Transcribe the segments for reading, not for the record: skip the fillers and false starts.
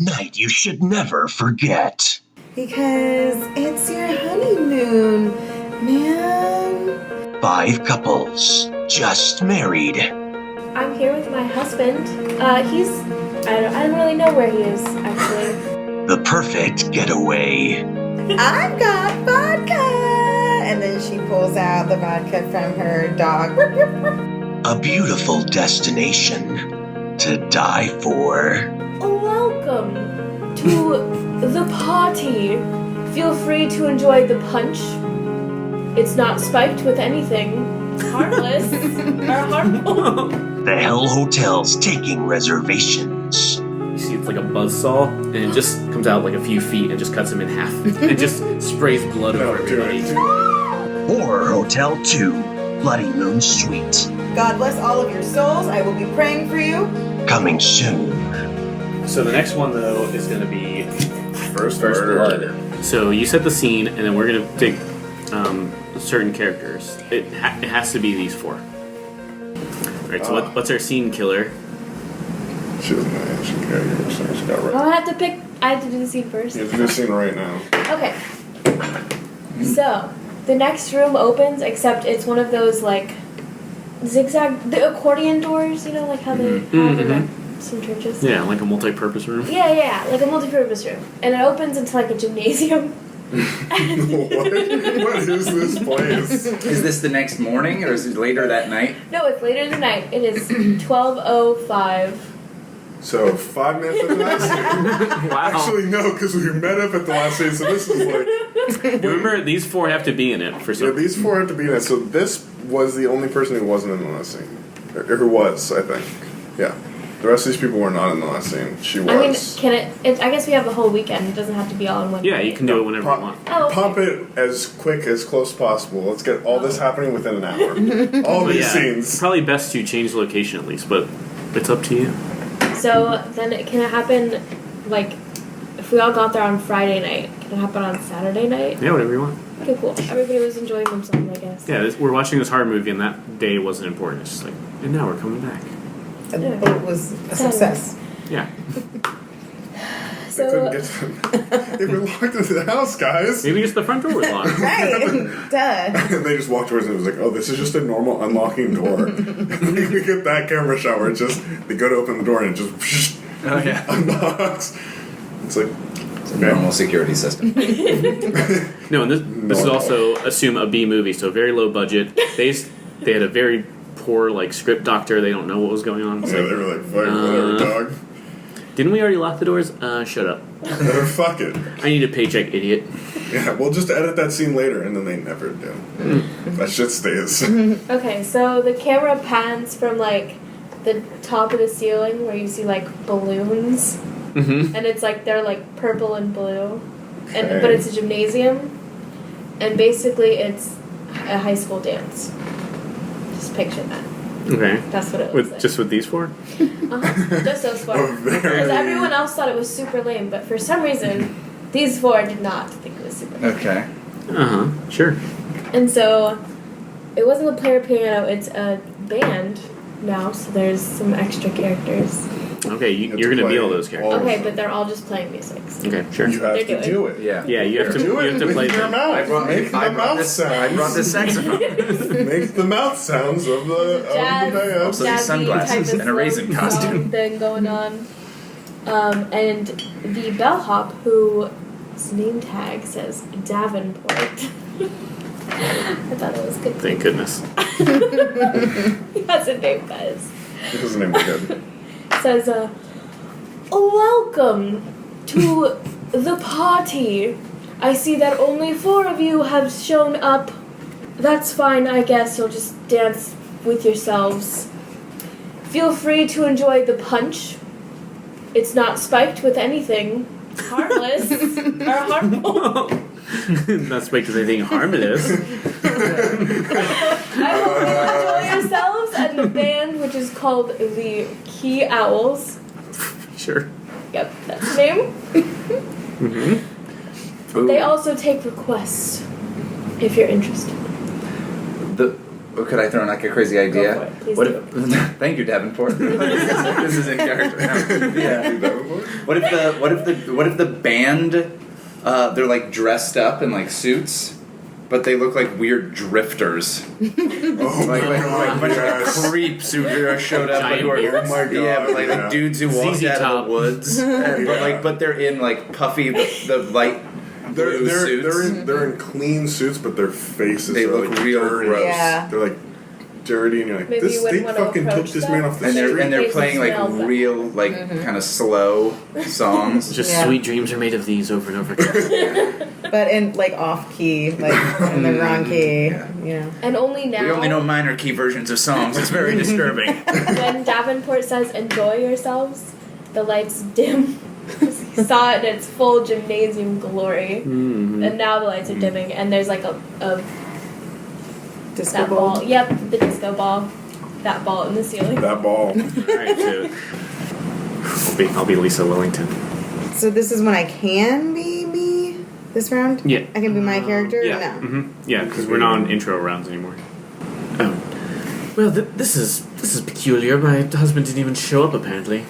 night you should never forget. Because it's your honeymoon, man. 5 couples just married. I'm here with my husband. I don't really know where he is, actually. The perfect getaway. I've got vodka! And then she pulls out the vodka from her dog. A beautiful destination to die for. Welcome to the party. Feel free to enjoy the punch. It's not spiked with anything harmless or harmful. The Hell Hotel's taking reservations. You see it's like a buzzsaw, and it just comes out like a few feet and just cuts him in half. It just sprays blood over everybody. Horror Hotel 2, Bloodymoon Suite. God bless all of your souls. I will be praying for you. Coming soon. So the next one, though, is going to be First Blood. So you set the scene, and then we're going to take certain characters. It has to be these 4. Alright, so what's our scene killer? She doesn't know the action character, so she got right. I have to do the scene first. You have to do the scene right now. Okay. So, the next room opens, except it's one of those, like, the accordion doors, you know, like how they have in, like, some churches? Yeah, like a multi-purpose room. Yeah, like a multi-purpose room. And it opens into, like, a gymnasium. What is this place? Is this the next morning, or is it later that night? No, it's later in the night. It is 12:05. So 5 minutes after the last scene. Wow. Actually, no, because we met up at the last scene, so this is like... Remember, these 4 have to be in it for some Yeah, these 4 have to be in it, so this was the only person who wasn't in the last scene. Or who was, I think. Yeah. The rest of these people were not in the last scene. She was. I mean, I guess we have the whole weekend. It doesn't have to be all in one Yeah, day. you can do it whenever you want. Oh, okay. Pump it as quick, as close as possible. Let's get all this happening within an hour. All But these yeah, scenes. probably best to change location at least, but it's up to you. So then can it happen, like, if we all got there on Friday night, can it happen on Saturday night? Yeah, whatever you want. Okay, cool. Everybody was enjoying themselves, I guess. Yeah, we're watching this horror movie, and that day wasn't important. It's just like, and now we're coming back. And it was a success. Yeah. They couldn't So, get to They were locked into the house, guys. Maybe just the front door was locked. Right. Duh. And they just walked towards it and it was like, oh, this is just a normal unlocking door. We get that camera shot where it's just, they go to open the door and it just unlocks. It's like, It's a normal security system. No, and this is also assume a B movie, so very low budget. They had a very poor like script doctor. They don't know what was going on. It's yeah, like, they were like, fuck, whatever, dog. didn't we already lock the doors? Shut up. Fuck it. I need a paycheck, idiot. Yeah, we'll just edit that scene later, and then they never do. That shit stays. okay, so the camera pans from, like, the top of the ceiling where you see, like, balloons. Mm-hmm. And it's, like, they're, like, purple and blue. Okay. But it's a gymnasium. And basically it's a high school dance. Just picture that. Okay. That's what it looks like. Just with these 4? Just those 4. Oh, very- Because everyone else thought it was super lame, but for some reason, these 4 did not think it was super lame. Okay. Sure. And so, it wasn't a player piano, it's a band now, so there's some extra characters. Okay, you're gonna be all those characters. all- Okay, but they're all just playing music. So. Okay, sure. You have They're to doing. do it. Yeah. Yeah, you have to play with your them. mouth. Make the I brought mouth this sounds. saxophone. Make the mouth sounds of the band. Also these jazzy sunglasses type of and a raisin folk costume. song thing going on. And the bellhop, whose name tag says Davenport. I thought it was good. Thank goodness. He has a name, guys. His name is good. Says, welcome to the party. I see that only 4 of you have shown up. That's fine, I guess. You'll just dance with yourselves. Feel free to enjoy the punch. It's not spiked with anything harmless or harmful. Not spiked with anything harmless. I hope you enjoy yourselves and the band, which is called the Key Owls. Sure. Yep, that's the name. Ooh. They also take requests, if you're interested. could I throw in like a crazy idea? for it. Please what do. if? Thank you, Davenport. This is in character. Yeah. What if the band? They're like dressed up in like suits, but they look like weird drifters. like a bunch of creeps who showed up. Giant Like, beards. Oh my god. yeah, but like dudes who walked ZZ out of Top. the woods. But they're in like puffy the light. Blue suits. They're in clean suits, but their faces They are look like real dirty. gross. Yeah. They're like dirty, and you're like, Maybe you they wouldn't wanna fucking took approach this them. man off the And street. they're Faces playing like smell bad. real like kind of slow songs. Just Yeah. sweet dreams are made of these over and over again. But in like off key, like in the wrong key. Yeah. You know. And only now, We only know minor key versions of songs. It's very disturbing. when Davenport says "enjoy yourselves," the lights dim. You saw it in its full gymnasium glory, and now the lights are dimming, and there's like a Disco that ball. ball. Yep, the disco ball. That ball in the ceiling. That ball. Alright, so I'll be Lisa Wellington. So this is when I can be me this round? Yeah. I can be my character? Yeah. No. Mm-hmm. Yeah, because we're not on intro rounds anymore. Oh. Well, this is peculiar. My husband didn't even show up, apparently.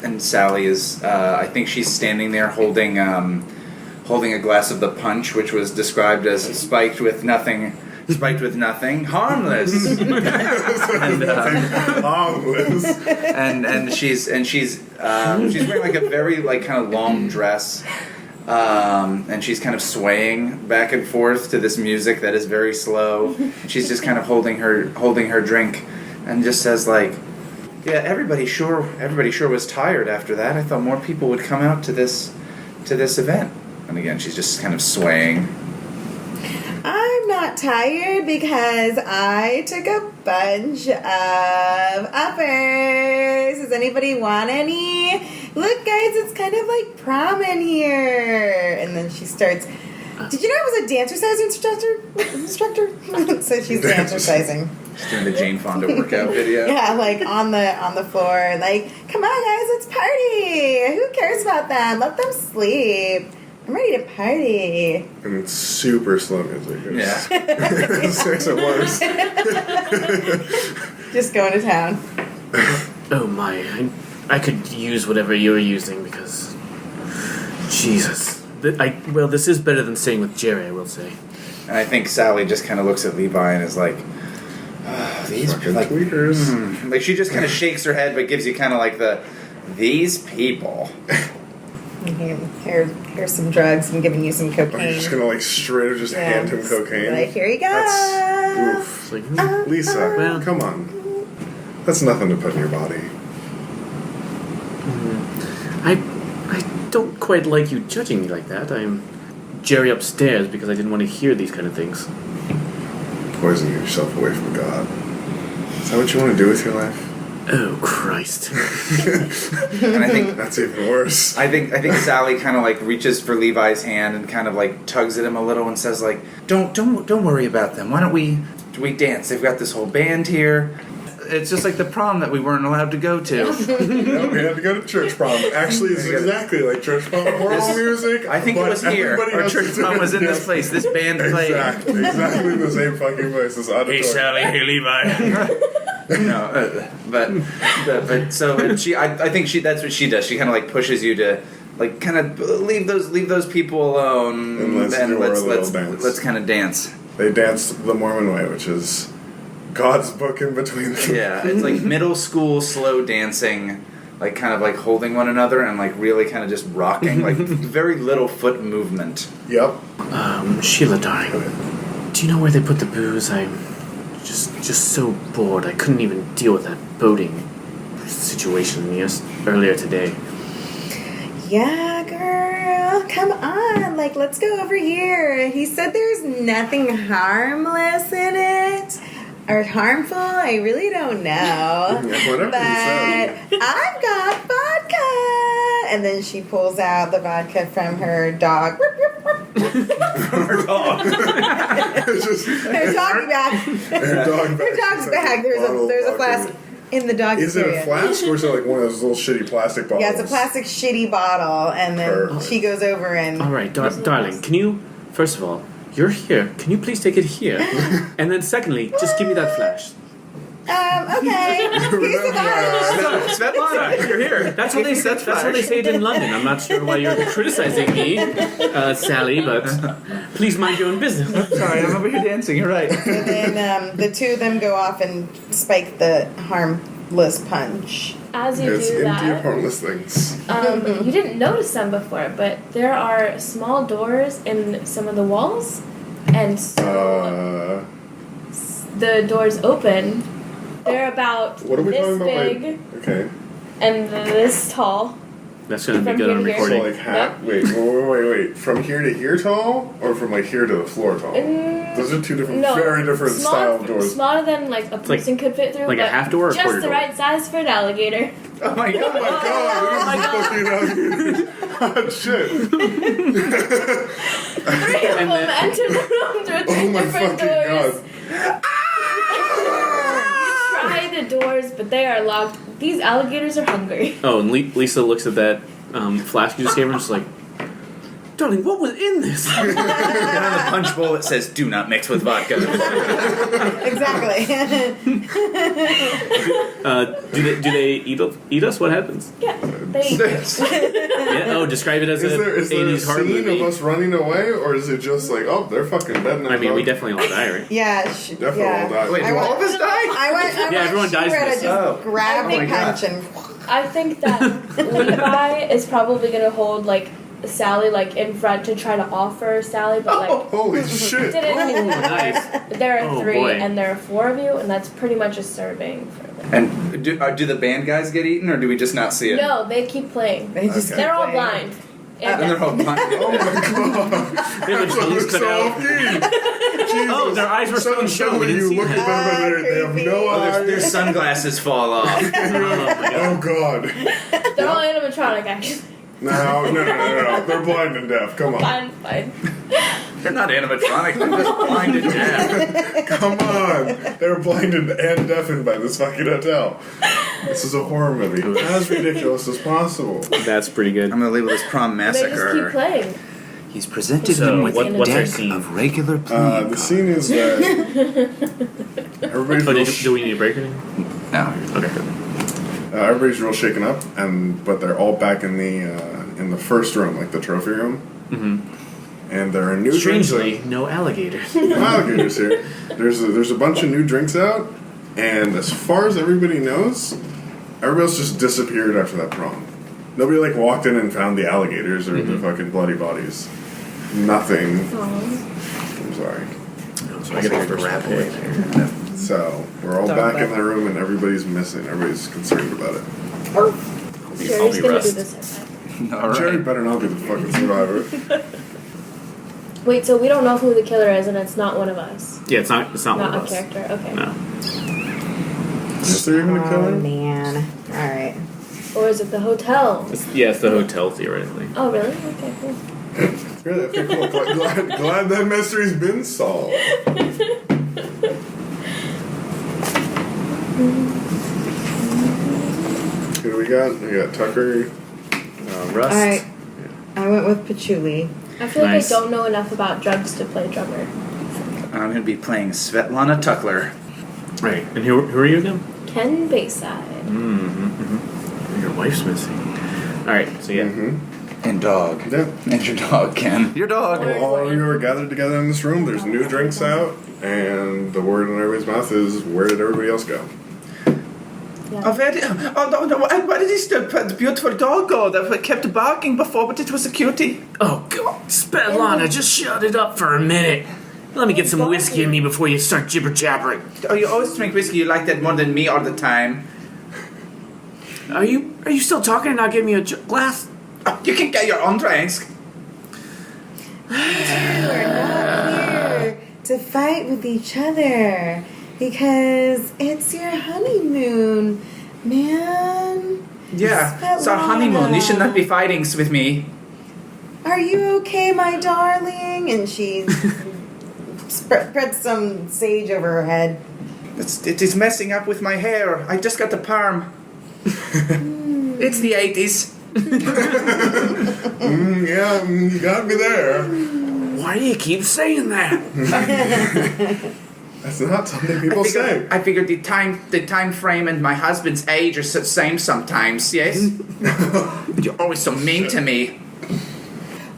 And Sally is, I think she's standing there holding a glass of the punch, which was described as spiked with nothing, harmless. and she's wearing like a very like kind of long dress, and she's kind of swaying back and forth to this music that is very slow. She's just kind of holding her drink, and just says like, "Yeah, everybody sure was tired after that. I thought more people would come out to this event." And again, she's just kind of swaying. I'm not tired because I took a bunch of uppers. Does anybody want any? Look, guys, it's kind of like prom in here. And then she starts. Did you know I was a dancercise instructor? So she's dancercising. She's doing the Jane Fonda workout video. Yeah, like on the floor. Like, come on, guys, let's party. Who cares about them? Let them sleep. I'm ready to party. And it's super slow music. Yeah. It makes it worse. Just going to town. Oh my, I could use whatever you're using because... Jesus. Well, this is better than staying with Jerry, I will say. And I think Sally just kind of looks at Levi and is like, these Fucking like tweakers. like she just kind of shakes her head, but gives you kind of like these people. Here's some drugs. I'm giving you some Are you cocaine. just gonna like straight up just hand him cocaine? Like, here you go. That's oof. It's like, Lisa, Well- come on. That's nothing to put in your body. I don't quite like you judging me like that. I'm Jerry upstairs because I didn't want to hear these kind of things. Poison yourself away from God. Is that what you want to do with your life? Oh, Christ. And I think That's even worse. I think Sally kind of like reaches for Levi's hand and kind of like tugs at him a little and says like, don't worry about them. Why don't we dance? They've got this whole band here. It's just like the prom that we weren't allowed to go to. No, we had to go to church prom. Actually, it's exactly like church prom. Choral music. I think it but was here. everybody Our else church is prom was in doing this place. This band played. Exactly the same fucking place. This auditorium. hey, Levi. No, but so and she, I think that's what she does. She kind of like pushes you to like kind of leave those people alone And let's do our little dance. let's kind of dance. They danced the Mormon way, which is God's book in between them. Yeah, it's like middle school slow dancing, like kind of like holding one another and like really kind of just rocking, like very little foot movement. Yep. Sheila, darling, do you know where they put the booze? I'm just so bored. I couldn't even deal with that boating situation earlier today. Yeah, girl. Come on. Like, let's go over here. He said there's nothing harmless in it. Or harmful. I really don't know. Whatever But he said. I've got vodka. And then she pulls out the vodka from her dog. Her dog. It's just Her dog bag. her dog bag. Her dog's bag. There's a flask in the dog Is it area. a flask or is it like one of those little shitty plastic bottles? Yeah, it's a plastic shitty bottle, and then Perfect. she goes over and All right, darling, can you, first of all, You're here. Can you please take it here? And then secondly, just give me that flash. Okay. Here's the card. Svetlana, you're here. That's how they said. That's how they say it in London. I'm not sure why you're criticizing me, Sally, but please mind your own business. Sorry, I'm over here dancing. You're right. And then the two of them go off and spike the harmless punch. As you It's do empty, that, harmless things. you didn't notice them before, but there are small doors in some of the walls, and so the doors open. They're about What are we this talking about? big Okay. and this tall. That's gonna be From good on here to here. So recording. like half. Wait. From here to here tall, or from like here to the floor tall? Those are two different, very different style of doors. Smaller than like a person could fit through. like a but half door or a just quarter the door? right size for an alligator. Oh my god. Oh my god! Look at these fucking alligators. Shit. Three of them enter the room through Oh my different fucking doors. god! Try the doors, but they are locked. These alligators are hungry. Oh, and Lisa looks at that flask you just gave her and just like, darling, what was in this? And on the punch bowl it says, "Do not mix with vodka." Exactly. Do they eat us? What happens? Yeah, they. Yeah. Oh, describe it as Is a there a 80s horror scene movie. of us running away, or is it just like, oh, they're fucking dead now? I mean, we definitely all die, right? Yeah. Definitely yeah. all die. Wait, do all of us die? I went Yeah, everyone dies Shira in to this. just Oh. grab Oh the my God. punch and. I think that Levi is probably gonna hold like Sally like in front to try to offer Sally, but like Holy shit! didn't. Oh, nice. There are Oh, 3 boy. and there are 4 of you, and that's pretty much a serving for them. And do the band guys get eaten, or do we just not see it? No, they keep playing. They just Okay. They're all keep playing. blind. And they're all blind. Oh my god! They have their tongues cut out. Oh, their eyes were so shown. We You didn't see look that. at them and they have no Their eyes. sunglasses fall off. Oh, my God. Oh god! They're all animatronic, actually. No. They're blind and deaf. Come on. Fine. They're not animatronic. They're just blind and deaf. Come on. They're blinded and deafened by this fucking hotel. This is a horror movie. As ridiculous as possible. That's pretty good. I'm gonna label this prom They just keep massacre. playing. He's presented So, him with what's a our deck scene? of regular playing The scene is that everybody's Oh, real, do we need a break or anything? No. Okay. everybody's real shaken up, but they're all back in the first room, like the trophy room. Mm-hmm. And there are new Strangely, drinks no alligators. out. No alligators here. There's a bunch of new drinks out, and as far as everybody knows, everybody else just disappeared after that prom. Nobody like walked in and found the alligators or the fucking bloody bodies. Nothing. I'm sorry. So I gotta go grab it. So we're all back in the room, and everybody's missing. Everybody's concerned about it. Jerry's gonna do rust. this time. All Jerry right. better not be the fucking survivor. Wait, so we don't know who the killer is, and it's not one of us. Yeah, it's not one Not of a us. character. Okay. No. Is there even a Oh killer? man! All right. Or is it the hotel? It's the hotel theoretically. Oh, really? Okay, cool. Really? Okay, cool. Glad that mystery's been solved. Who do we got? We got Tucker. Rust. All right. I went with patchouli. I feel like Nice. I don't know enough about drugs to play drummer. I'm gonna be playing Svetlana Tuckler. Right. And who are you again? Ken Bayside. Your wife's missing. All right. So yeah. And dog. Yeah. And your dog, Ken. Your dog. All of you are gathered together in this room. There's new drinks out, and the word in everybody's mouth is, where did everybody else go? Where did this beautiful dog go that kept barking before, but it was a cutie? Oh God, Svetlana, just shut it up for a minute. Let me get some whiskey in me before you start jibber jabbering. Oh, you always drink whiskey. You like that more than me all the time. Are you still talking and not giving me a glass? Oh, you can get your own drinks. We're not here to fight with each other because it's your honeymoon, man. Yeah, it's our honeymoon. You should not be fighting with me. Are you okay, my darling? And she spreads some sage over her head. It is messing up with my hair. I just got the perm. It's the 80s. Yeah, you got me there. Why do you keep saying that? That's not something people say. I figured the time frame and my husband's age are the same sometimes. Yes. You're always so mean to me.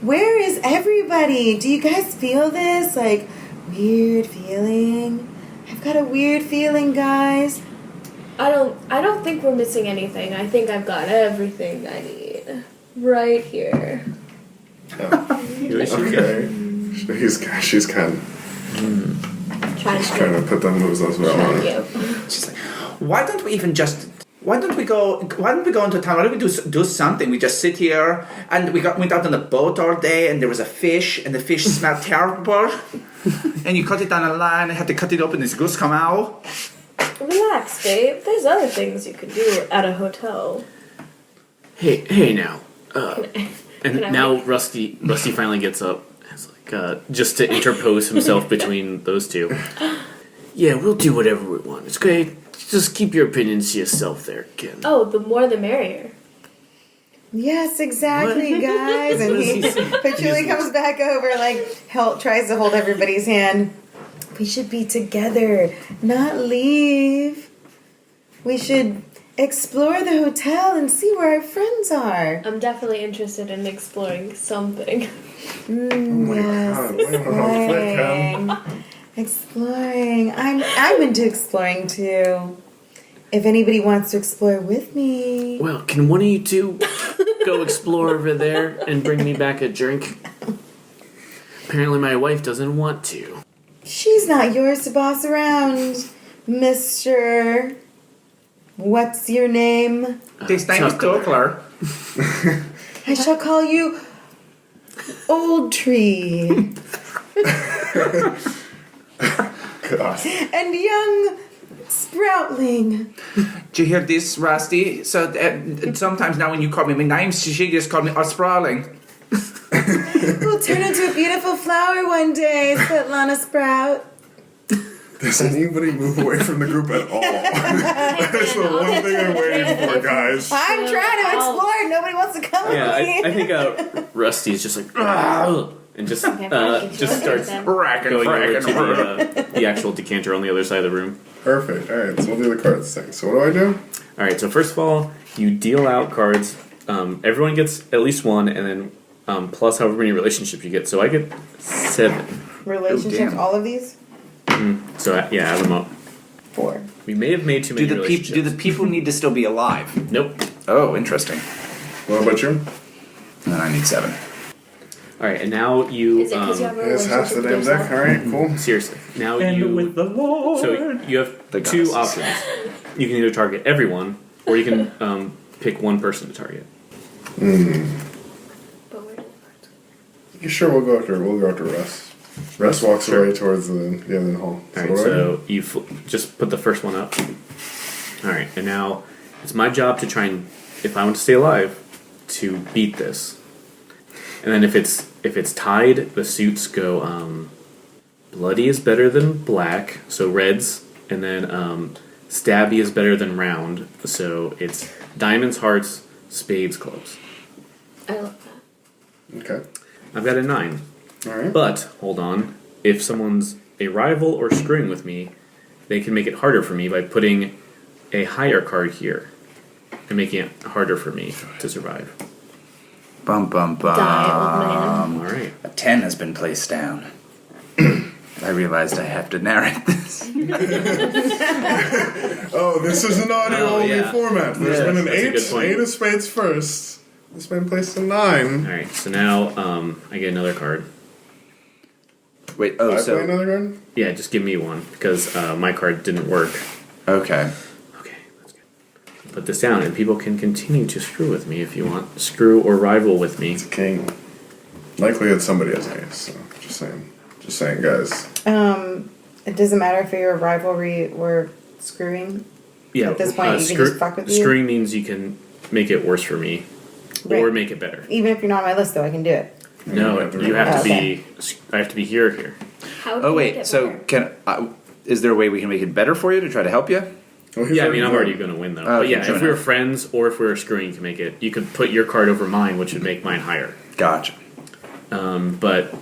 Where is everybody? Do you guys feel this? Like, weird feeling? I've got a weird feeling, guys. I don't think we're missing anything. I think I've got everything I need right here. Okay. She's kind of trying to put them moves as well. She's like, why don't we go into town? Why don't we do something? We just sit here, and we went out on a boat all day, and there was a fish, and the fish smelled terrible. And you cut it on a line, and had to cut it open, this goose come out. Relax, babe. There's other things you could do at a hotel. Hey now. Can I Now wait? Rusty finally gets up. It's like, just to interpose himself between those two. Yeah, we'll do whatever we want. It's great. Just keep your opinions to yourself there, Ken. Oh, the more the merrier. Yes, exactly, guys. And he Patchouli comes back over, like, tries to hold everybody's hand. We should be together, not leave. We should explore the hotel and see where our friends are. I'm definitely interested in exploring something. Yes, exploring. Exploring. I'm into exploring too. If anybody wants to explore with me. Well, can one of you two go explore over there and bring me back a drink? Apparently my wife doesn't want to. She's not yours to boss around, Mr. What's your name? His name is Chuckler. Tuckler. I shall call you Old Tree. God. And Young Sproutling. Did you hear this, Rusty? So sometimes now when you call me my name, she just called me Sprawling. We'll turn into a beautiful flower one day, Svetlana Sprout. Does anybody move away from the group at all? That's the one thing I'm waiting for, guys. I'm trying to explore. Nobody wants to come Yeah, with me. I think Rusty's just like, "Ugh," and just starts Racking, going over fracking, to the actual decanter on the other side of the room. Perfect. All right, so we'll do the cards thing. So what do? All right, so first of all, you deal out cards. Everyone gets at least one, and then plus however many relationships you get. So I get 7. Relationships, damn. all of these? So yeah, add them up. 4. We may have made too many relationships. Do the people need to still be alive? Nope. Oh, interesting. What about you? Then I need 7. All right, and now you. Is it because you have a Here's half the relationship damn with deck. All right, cool. Seriously, now you. the Lord. So you have The 2 goddesses. options. You can either target everyone, or you can pick one person to target. But where do the cards go? You sure we'll go after Russ. Russ walks Sure. away towards the other hall. All right, what do I do? so you just put the first one up. All right, and now it's my job to try and, if I want to stay alive, to beat this. And then if it's tied, the suits go bloody is better than black, so reds, and then stabby is better than round, so it's diamonds, hearts, spades, clubs. I love that. Okay. I've got a 9. All right. But, hold on, if someone's a rival or screwing with me, they can make it harder for me by putting a higher card here and making it harder for me to survive. Bum bum bum. Die, old man. Alright. A 10 has been placed down. I realized I have to narrate this. Oh, this is an audio-only yeah. format. There's Yeah, been an that's a 8. good point. 8 of spades first. It's been placed a 9. Alright, so now I get another card. Wait, I play another card? Yeah, just give me one, because my card didn't work. Okay. Okay, that's good. Put this down, and people can continue to screw with me if you want. Screw or rival with me. It's a king. Likely it's somebody as ace, so just saying. Just saying, guys. It doesn't matter if you're a rivalry or screwing. Yeah, At this point, you can just fuck with you? Screwing means you can make it worse for me, or Right. make it better. Even if you're not on my list, though, I can do it. No, you have to Okay. be. I have to be here. How do Oh you make wait, it so better? is there a way we can make it better for you to try to help you? Well, he's Yeah, I mean, I'm won. already going to win though. Oh, But yeah, okay, if sure we were enough. friends or if we were screwing, you can make it. You could put your card over mine, which would make mine higher. Gotcha. But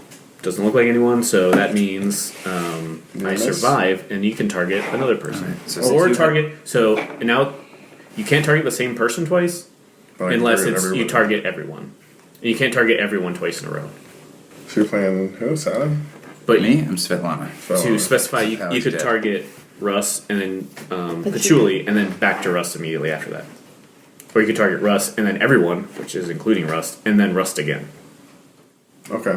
Doesn't look like anyone, so that means I Nice. survive, and you can target another person. Alright, so Or since you target. So and now you can't target the same person twice But I can unless target it's you everyone. target everyone. And you can't target everyone twice in a row. So you're playing who? Sada? But Me? I'm Svetlana. to specify, That you was could dead. target Russ and then Patchouli, and then back to Rust immediately after that. Or you could target Rust and then everyone, which is including Rust, and then Rust again. Okay.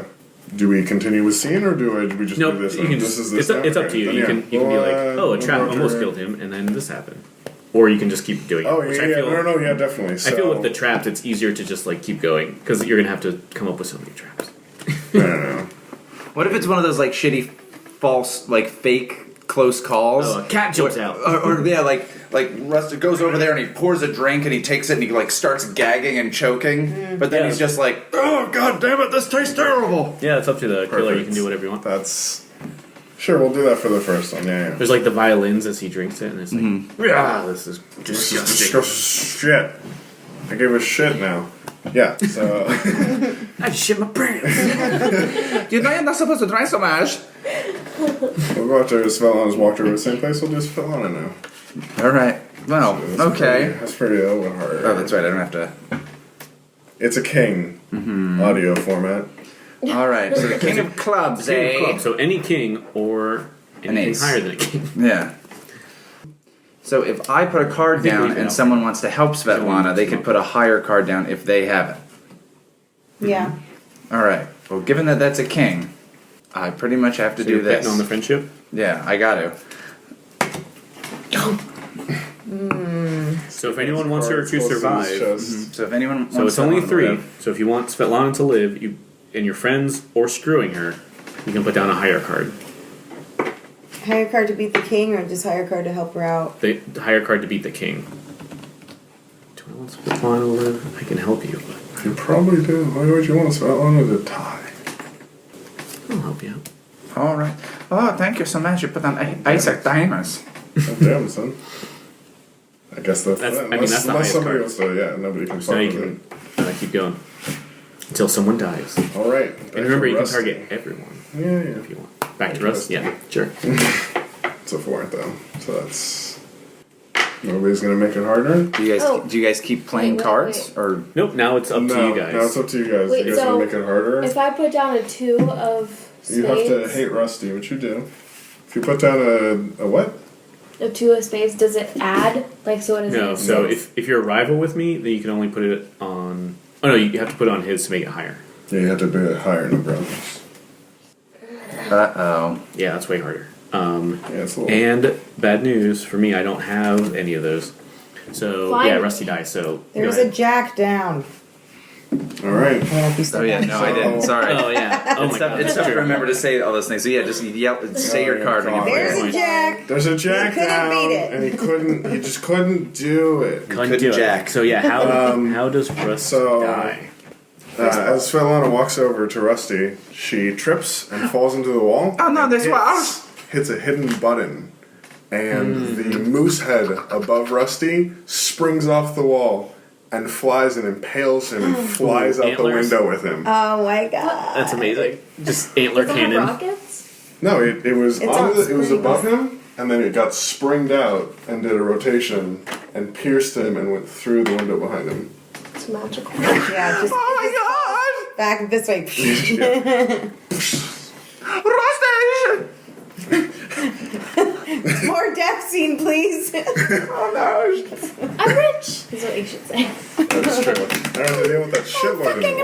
Do we continue with scene or do we just No, do this? you can This just, is this it's now? up to you. Then You can be like, oh, a trap almost killed him, and then this happened. Or you can just keep doing it. Oh which yeah, I yeah, feel, no, yeah, definitely. So, I feel with the traps, it's easier to just like keep going because you're gonna have to come up with so many traps. no. What if it's one of those like shitty, false, like fake close calls? Oh, a cat jumps out. Or yeah, like Rusty goes over there and he pours a drink and he takes it and he like starts gagging and choking, but then Yeah. he's just like, oh god damn it, this tastes terrible. Yeah, it's up to the killer. You Perfect. can do whatever you want. That's sure. We'll do that for the first one. Yeah, yeah. There's like the violins as he drinks it, and it's like, yeah, this is This is disgusting. shit. I give a shit now. Yeah. So I just shit my pants. You know you're not supposed to drink so much. we'll go after Svetlana's walked over to the same place. We'll do Svetlana now. All right. Well, That's okay. That's pretty a little hard. Oh, that's right. I don't have to. It's a king audio format. All right. So the king of clubs, King of eh? clubs. So any king or anything ace. higher than a king. Yeah. So if I put a card think we down can and help. someone wants to help Svetlana, they could put a higher card down if they have it. Yeah. All right. Well, given that that's a king, I pretty much have to So do you're this. betting on the friendship. Yeah, I got to. So if anyone wants her to survive, So if anyone wants so it's only Svetlana to 3. live- So if you want Svetlana to live, you and your friends or screwing her, you can put down a higher card. Higher card to beat the king, or just higher card to help her out? The higher card to beat the king. Do I want Svetlana to live? I can help you, but You probably do. Why would you want Svetlana to tie? I'll help you out. All right. Oh, thank you so much. You put on Isaac Diamonds. Oh, damn, son. I guess that's That's- that. I mean, that's the highest somebody card. else to, yeah, nobody can So fuck now you with can it. keep going until someone dies. All right. And remember, you can target everyone Yeah, if you want. Back to Russ? Yeah, sure. It's a 4, though. So that's. Nobody's gonna make it harder? Do you guys keep playing Wait, cards wait. or Nope, now it's up to you guys. Now it's up to you guys. Wait, you guys so wanna make it harder? If I put down a 2 of spades, You have to hate Rusty, which you do. If you put down a what? a 2 of spades, does it add? Like, so it is. No, so if you're a rival with me, then you can only put it on. Oh no, you have to put it on his to make it higher. Yeah, you have to do it higher than brothers. uh-oh. Yeah, that's way harder. Yeah, it's a little. And bad news for me, I don't have any of those. So yeah, Finally. Rusty dies. So There's go a ahead. jack down. All right. Oh yeah, no, I didn't. Sorry. Oh yeah. Oh It's my tough, god. it's tough to remember to say all those things. So yeah, just yell, say your yeah, card when you God. play There's it. a jack. There's a jack He couldn't down, beat it. and he couldn't. He just couldn't do it. Couldn't do it. jack. So yeah, how does Russ so- die? As Svetlana walks over to Rusty, she trips and falls into the wall. Oh no, and there's flowers. hits a hidden button, and the moose head above Rusty springs off the wall and flies and impales him and flies out Antlers? the window with him. Oh my god. That's amazing. Just antler Does it have cannon. rockets? No, it was It's on on it was springs. above him, and then it got springed out and did a rotation and pierced him and went through the window behind him. It's magical. Yeah, just Oh my back this way. god! Rusty! More death scene, please. Oh no! I'm rich. Is what you should say. That's true. I don't have to deal with that shit Fucking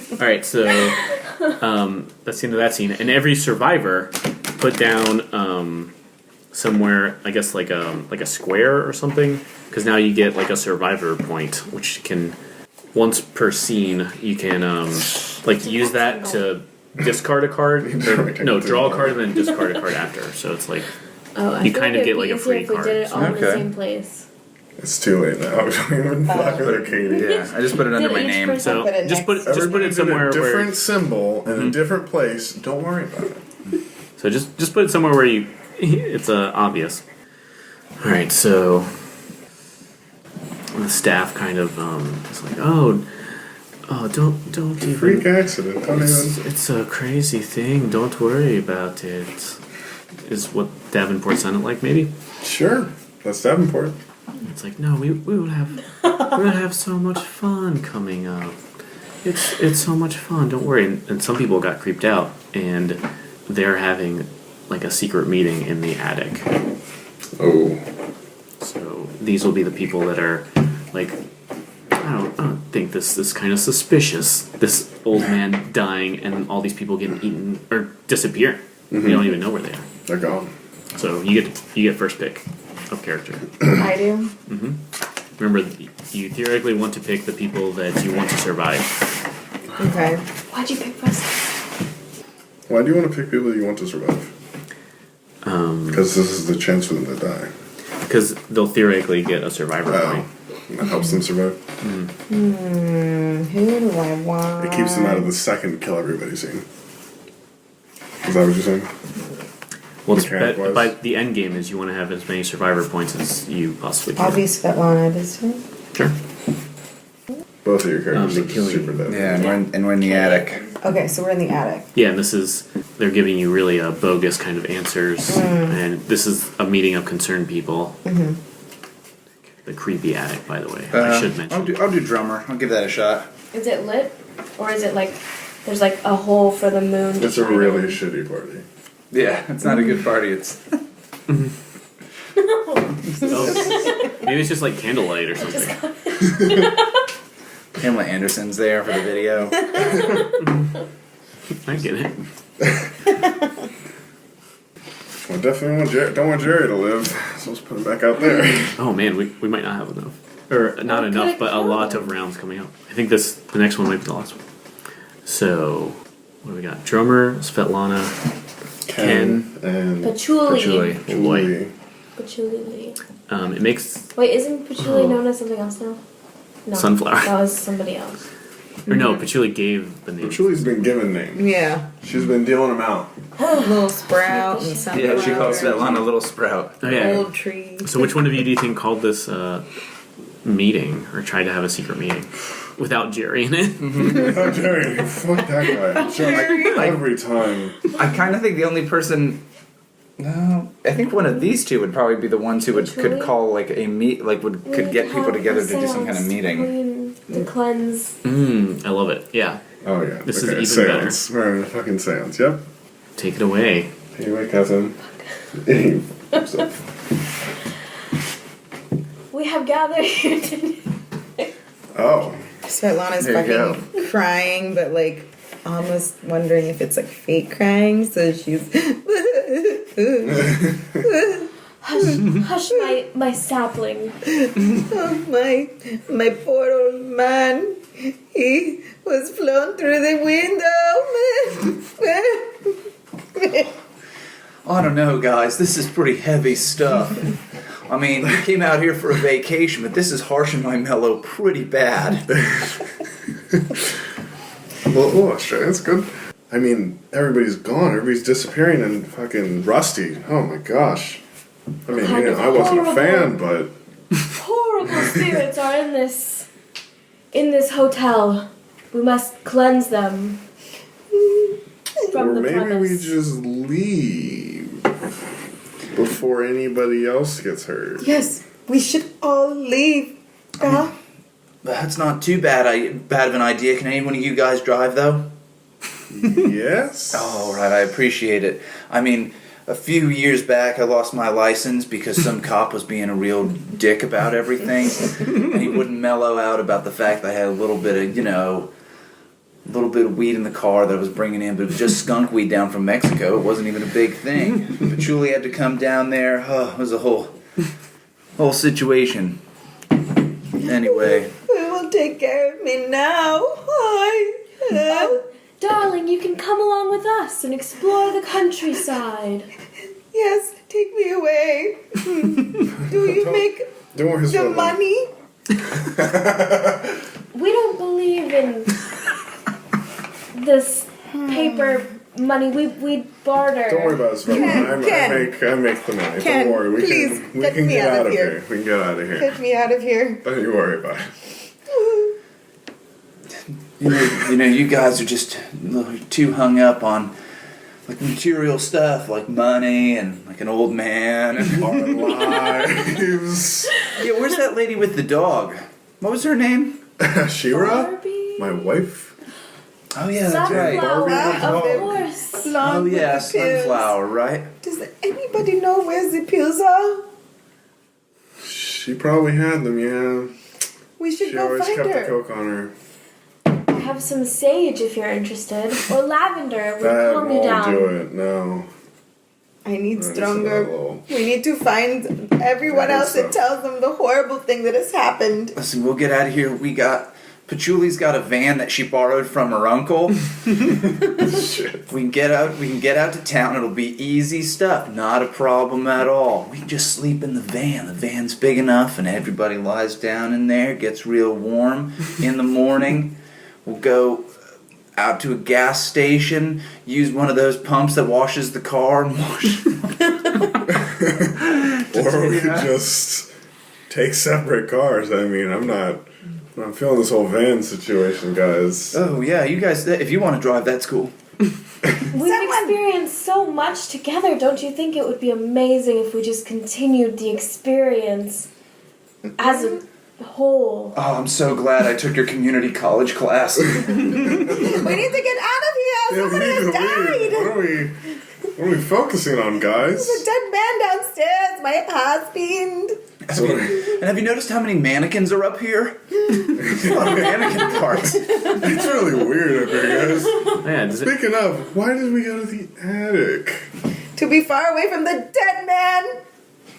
rich. All right, so that's the end of that scene. And every survivor put down somewhere, I guess like a square or something, because now you get like a survivor point, which can once per scene you can like use that to discard a card. Or, no, draw a card and then discard a card after. So it's like Oh, I You feel kind of it'd get, be like, a easier free if we did it card. all in the Okay. same place. It's too late now. Don't even fuck with her, Katie. Yeah, I just put it under Did my each name. person- so Put it just put next. just put Everybody it did somewhere a different where symbol in a different place. Don't worry about it. so just put it somewhere where you it's obvious. All right, so the staff kind of is like, oh, Oh, don't even. Freak accident. Don't even. It's a crazy thing. Don't worry about it. Is what Davenport sounded like, maybe? Sure. That's Davenport. It's like, no, we will have so much fun coming up. It's so much fun. Don't worry. And some people got creeped out, and they're having like a secret meeting in the attic. Oh. So these will be the people that are like, I don't think this is kind of suspicious. This old man dying and all these people getting eaten or disappearing. Mm-hmm. We don't even know where they are. They're gone. So you get first pick of character. I do. Mm-hmm. Remember, you theoretically want to pick the people that you want to survive. Okay. Why'd you pick first? Why do you want to pick people you want to survive? Because this is the chance for them to die. Because they'll theoretically get a survivor point. That helps them survive. Who do I want? It keeps them out of the second kill everybody scene. Is that what you're saying? Well, Mechanic-wise? by the end game is you want to have as many survivor points as you possibly can. I'll be Svetlana this time. Sure. Both of your characters the are killing. super dead. Yeah, and we're in the attic. Okay, so we're in the attic. Yeah, and they're giving you really bogus kind of answers, and this is a meeting of concerned people. Mm-hmm. The creepy attic, by the way. I should mention. I'll do drummer. I'll give that a shot. Is it lit? Or is it like, there's like a hole for the moon to It's a shine really in? shitty party. Yeah, it's not a good party. It's Oh, maybe it's just like candlelight or something. Pamela Anderson's there for the video. I get it. Well, definitely don't want Jerry to live, so let's put him back out there. Oh man, we might not have enough. Or not What enough, could but a kill lot them? of rounds coming up. I think the next one might be the last one. So, what do we got? Drummer, Svetlana, Ken, and Patchouli. Patchouli. Oh boy. Julie. Patchouli. It makes Wait, isn't Patchouli known as something else now? No. Sunflower. That was somebody else. or no, Patchouli gave the name. Julie's been given names. Yeah. She's been dealing them out. Little sprout and something. Yeah, she calls Svetlana Little Sprout. Oh yeah. Old tree. So which one of you do you think called this meeting or tried to have a secret meeting without Jerry in it? Oh, Jerry, fuck that guy. Jerry, every time. I kind of think the only person. No, I think one of these two would probably be the ones who could Patchouli? call like a meet, like could get people together to do some kind of meeting. To cleanse. I love it. Yeah. Oh, yeah. This is even better. seance. We're in a fucking seance, yep. Take it away. Anyway, cousin. We have gathered here today. Oh. Svetlana's There you fucking crying, but like almost wondering if it's like fake crying. So she's Hush, my sapling. oh, my poor old man. He was flown through the window. I don't know, guys. This is pretty heavy stuff. I mean, we came out here for a vacation, but this is harshing my mellow pretty bad. Well, sure, that's good. I mean, everybody's gone. Everybody's disappearing and fucking rusty. Oh my gosh. I mean, Kind of I wasn't a horrible. fan, but Horrible spirits are in this hotel. We must cleanse them from or the maybe premise. we just leave before anybody else gets hurt. Yes, we should all leave. That's not too bad of an idea. Can anyone of you guys drive, though? Yes. Oh, right. I appreciate it. I mean, a few years back, I lost my license because some cop was being a real dick about everything, and he wouldn't mellow out about the fact that I had a little bit of weed in the car that I was bringing in, but it was just skunk weed down from Mexico. It wasn't even a big thing. But Julie had to come down there. Oh, it was a whole situation. Anyway. Who will take care of me now? Oh, darling, you can come along with us and explore the countryside. Yes, take me away. Do you make Don't worry, the money? We don't believe in this paper money. We barter. Don't worry about it, Svetlana. Ken. I make the money. Ken, Don't worry. please, We get can me get out out of of here. here. We can get out of here. Get me out of here. Don't you worry about it. you guys are just too hung up on like material stuff, like money and like an old man and Our lives. Yeah, where's that lady with the dog? What was her name? Shira? Barbie? My wife? Oh yeah, that's right. Sunflower, Barbie the of dog. course. Oh yeah, Sunflower, right? Does anybody know where the pills are? She probably had them, yeah. We should She go always find kept the her. coke on her. I have some sage if you're interested. Or lavender. It would That calm you won't down. do it, no. I need Just stronger. a little- We need to find everyone Yeah, else and stuff. tell them the horrible thing that has happened. Listen, we'll get out of here. Patchouli's got a van that she borrowed from her uncle. Shit. We can get out to town. It'll be easy stuff. Not a problem at all. We can just sleep in the van. The van's big enough, and everybody lies down in there. Gets real warm in the morning. We'll go out to a gas station. Use one of those pumps that washes the car and wash. Or we could just take separate cars. I mean, I'm feeling this whole van situation, guys. Oh yeah, you guys. If you want to drive, that's cool. We've experienced so much together. Don't you think it would be amazing if we just continued the experience as a whole? Oh, I'm so glad I took your community college class. We need to get out of here. Yeah, we Somebody need has to leave. died. What are we focusing on, guys? There's a dead man downstairs. My husband. And have you noticed how many mannequins are up here? There's a lot of mannequin parts. It's really weird up here, guys. Yeah, Speaking of, why did we go to the attic? To be far away from the dead man.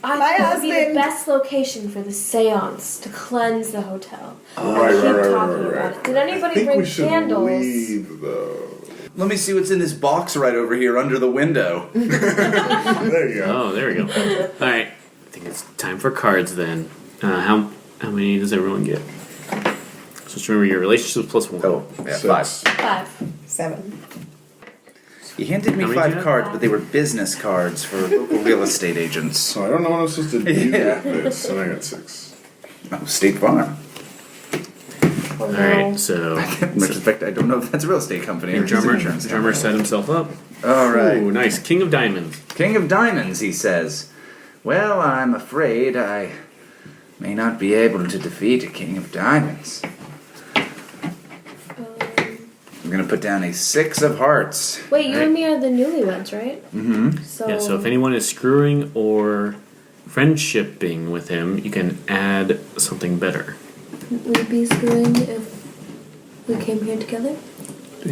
I My think it would be the husband. best location for the seance to cleanse the hotel. Right. Keep talking about it. Did I anybody think bring we should candles? leave, though. Let me see what's in this box right over here under the window. There you go. Oh, there we go. All right, I think it's time for cards then. How many does everyone get? So just remember your relationships plus one. Oh, yeah, 6. 5. 7. He handed me How many do you 5 have? cards, but they were business cards for local real estate agents. So I don't know what I'm supposed to do Yeah. with this, and I got 6. Oh, State Farm. Oh, All no. right, so In retrospect, I don't know if that's a real estate company or your just an drummer, insurance drummer company. set himself up. All right. Ooh, nice. King of Diamonds. King of Diamonds, he says. Well, I'm afraid I may not be able to defeat a King of Diamonds. I'm gonna put down a 6 of Hearts. Wait, you Right. and me are the newlyweds, right? Mm-hmm. So, Yeah, so if anyone is screwing or friendshipping with him, you can add something better. would it be screwing if we came here together?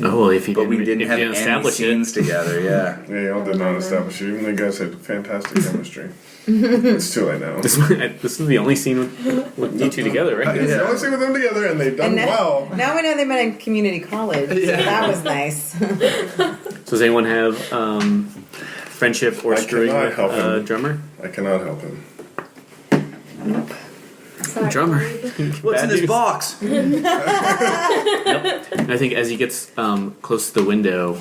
Oh, well, if you But we didn't if have you any establish scenes together, yeah. Yeah, y'all did not establish it, even though you guys had fantastic chemistry. It's too late now. it, this is the only scene with you two together, right? It's the only scene with them together, and they've done And now, well. now we know they met in community college. So that was nice. So does anyone have friendship or I screwing cannot with help him. drummer? I cannot help him. Sorry, Drummer. babe. What's in Bad this news. box? And I think as he gets close to the window,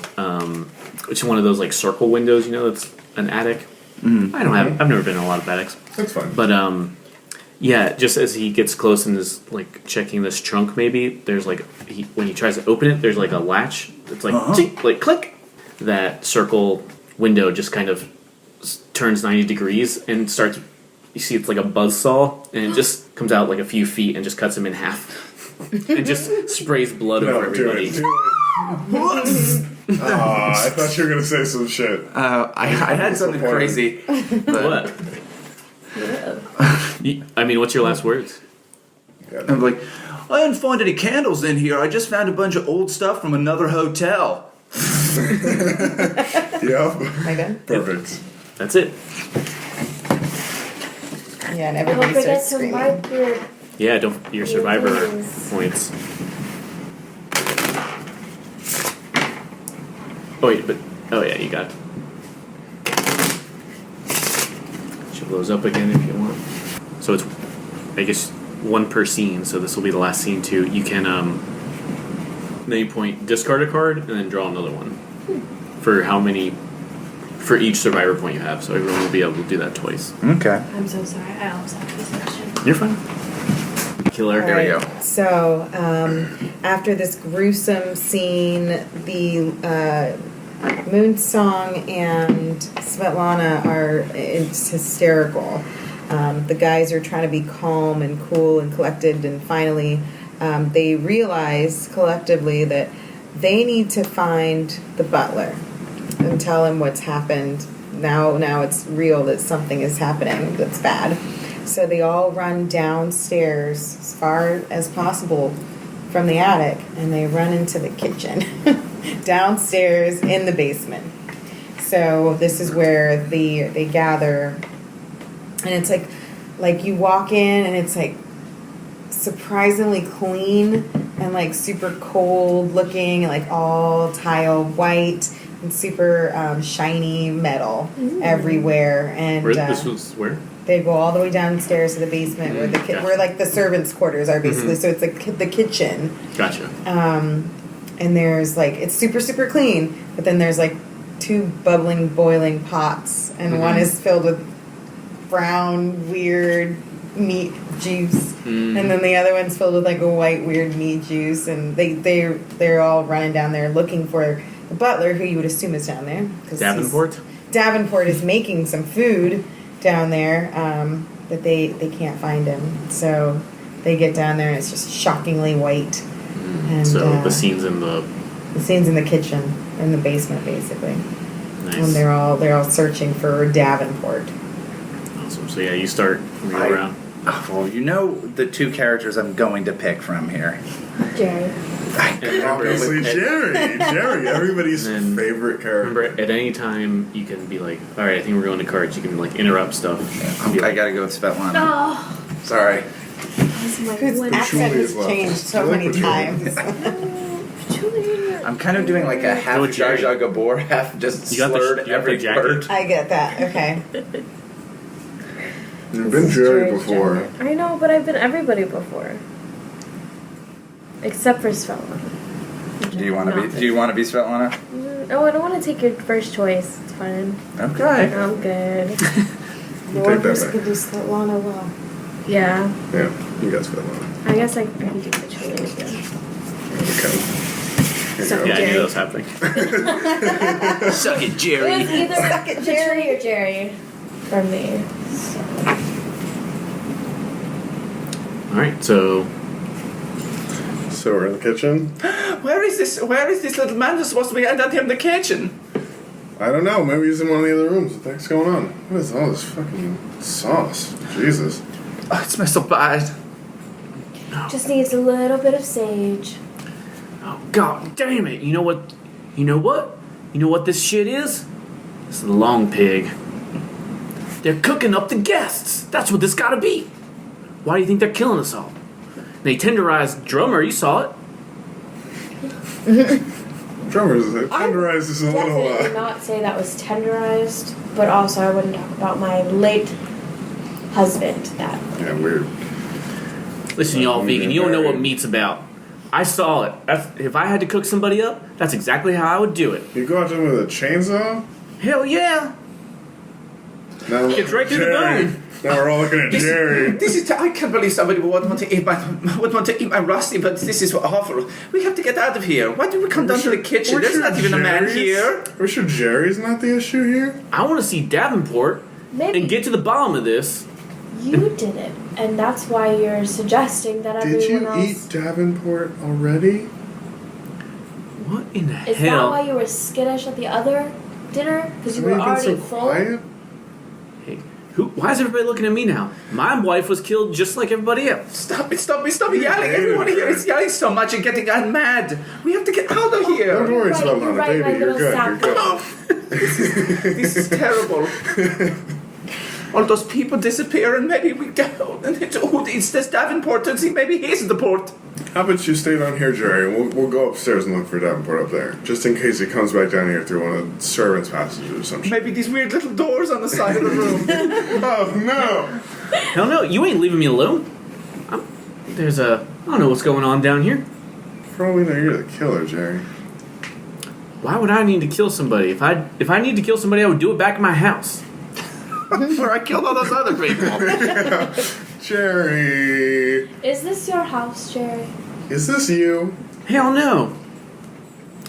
which is one of those like circle windows, you know, that's an attic. I've never been in a lot of attics, That's fine. but yeah, just as he gets close and is like checking this trunk, maybe there's like when he tries to open it, there's like a latch that's like tink, like click. That circle window just kind of turns 90 degrees and starts. You see, it's like a buzzsaw, and it just comes out like a few feet and just cuts him in half, and just sprays blood over no, do everybody. it. I thought you were gonna say some shit. I had something crazy. But What? I mean, what's your last words? I'm like, I didn't find any candles in here. I just found a bunch of old stuff from another hotel. Yeah. Am I done? Perfect. That's it. Yeah, and Don't everybody forget starts to screaming. wipe your. Yeah, don't your survivor Yes. points. Oh wait, but yeah, you got it. Should those up again if you want. So it's, I guess, one per scene. So this will be the last scene too. You can then you point discard a card and then draw another one for how many for each survivor point you have. So everyone will be able to do that twice. Okay. I'm so sorry. I always have this question. You're fine. Killer. There we go. So, after this gruesome scene, the Moonsong and Svetlana it's hysterical. The guys are trying to be calm and cool and collected, and finally they realize collectively that they need to find the butler and tell him what's happened. Now it's real that something is happening that's bad. So they all run downstairs as far as possible from the attic, and they run into the kitchen downstairs in the basement. So this is where they gather, and it's like you walk in and it's like surprisingly clean and like super cold looking, and like all tile white and super shiny metal everywhere. And this was where? They go all the way downstairs to the basement where where like the servants' quarters are basically. So it's like the kitchen. Gotcha. And there's like it's super clean, but then there's like 2 bubbling, boiling pots, and one is filled with brown, weird meat juice, and then the other one's filled with like a white, weird meat juice. And they're all running down there looking for the butler, who you would assume is down there. Davenport is making some food down there, but they can't find him. So they get down there, and it's just shockingly white. And so the scene's in the kitchen, in the basement, basically. Nice. And they're all searching for Davenport. Awesome. So yeah, you start go around. Well, you know the 2 characters I'm going to pick from here. Jerry. Obviously, Jerry, everybody's favorite character. Remember, at any time you can be like, all right, I think we're going to cards. You can like interrupt stuff. I gotta go with Svetlana. Oh, Sorry. Whose accent has changed so many times. I'm kind of doing like a half Jar Jar Gabor, half just slurred every word. I get that. Okay. You've been Jerry before. I know, but I've been everybody before, except for Svetlana. Do you want to be Svetlana? No, I don't want to take your first choice. It's fine. Okay. I'm good. One person could do Svetlana well. Yeah. Yeah, you got Svetlana. I guess I can do the choice. Okay. Suck Yeah, I knew Jerry. that was happening. Suck it, Jerry. It was either Suck it, Jerry or Jerry for me. So. All right, so we're in the kitchen. Where is this little man who's supposed to be out here in the kitchen? I don't know. Maybe he's in one of the other rooms. What the heck's going on? What is all this fucking sauce? Jesus. Oh, it smells so bad. Just needs a little bit of sage. oh god damn it! You know what this shit is? It's the long pig. They're cooking up the guests. That's what this gotta be. Why do you think they're killing us all? They tenderized Drummer. You saw it. Drummers, tenderized is a little Definitely not say that was tenderized, but also I wouldn't talk about my late husband. That yeah, weird. Listen, y'all vegan, you don't know what meat's about. I saw it. If I had to cook somebody up, that's exactly how I would do it. You go out there with a chainsaw? Hell yeah! Now, Gets right through the bone. Now we're all looking at Jerry. I can't believe somebody would want to eat my rusty, but this is awful. We have to get out of here. Why did we come down to the kitchen? There's not even a man here. We're sure Jerry's not the issue here. I want to see Davenport maybe and get to the bottom of this. you did it, and that's why you're suggesting that Did everyone you else. eat Davenport already? What in the Is that hell? why you were skittish at the other dinner? Because you were Have already been so full. quiet? Hey, why is everybody looking at me now? My wife was killed just like everybody else. Stop it yelling. Everyone here is yelling so much and getting mad. We have to get out of here. Don't worry, Right, Svetlana, you're right, baby. my You're little good. You're sapling. good. This is terrible. All those people disappear and maybe we go. And it's this Davenport and see maybe he's the port. How about you stay down here, Jerry, and we'll go upstairs and look for Davenport up there. Just in case he comes back down here through one of the servants' passages or some shit. Maybe these weird little doors on the side of the room. Oh, no! Hell no, you ain't leaving me alone. I don't know what's going on down here. For all we know, you're the killer, Jerry. Why would I need to kill somebody? If I need to kill somebody, I would do it back in my house. Where I killed all those other people. Jerry! Is this your house, Jerry? Is this you? Hell no.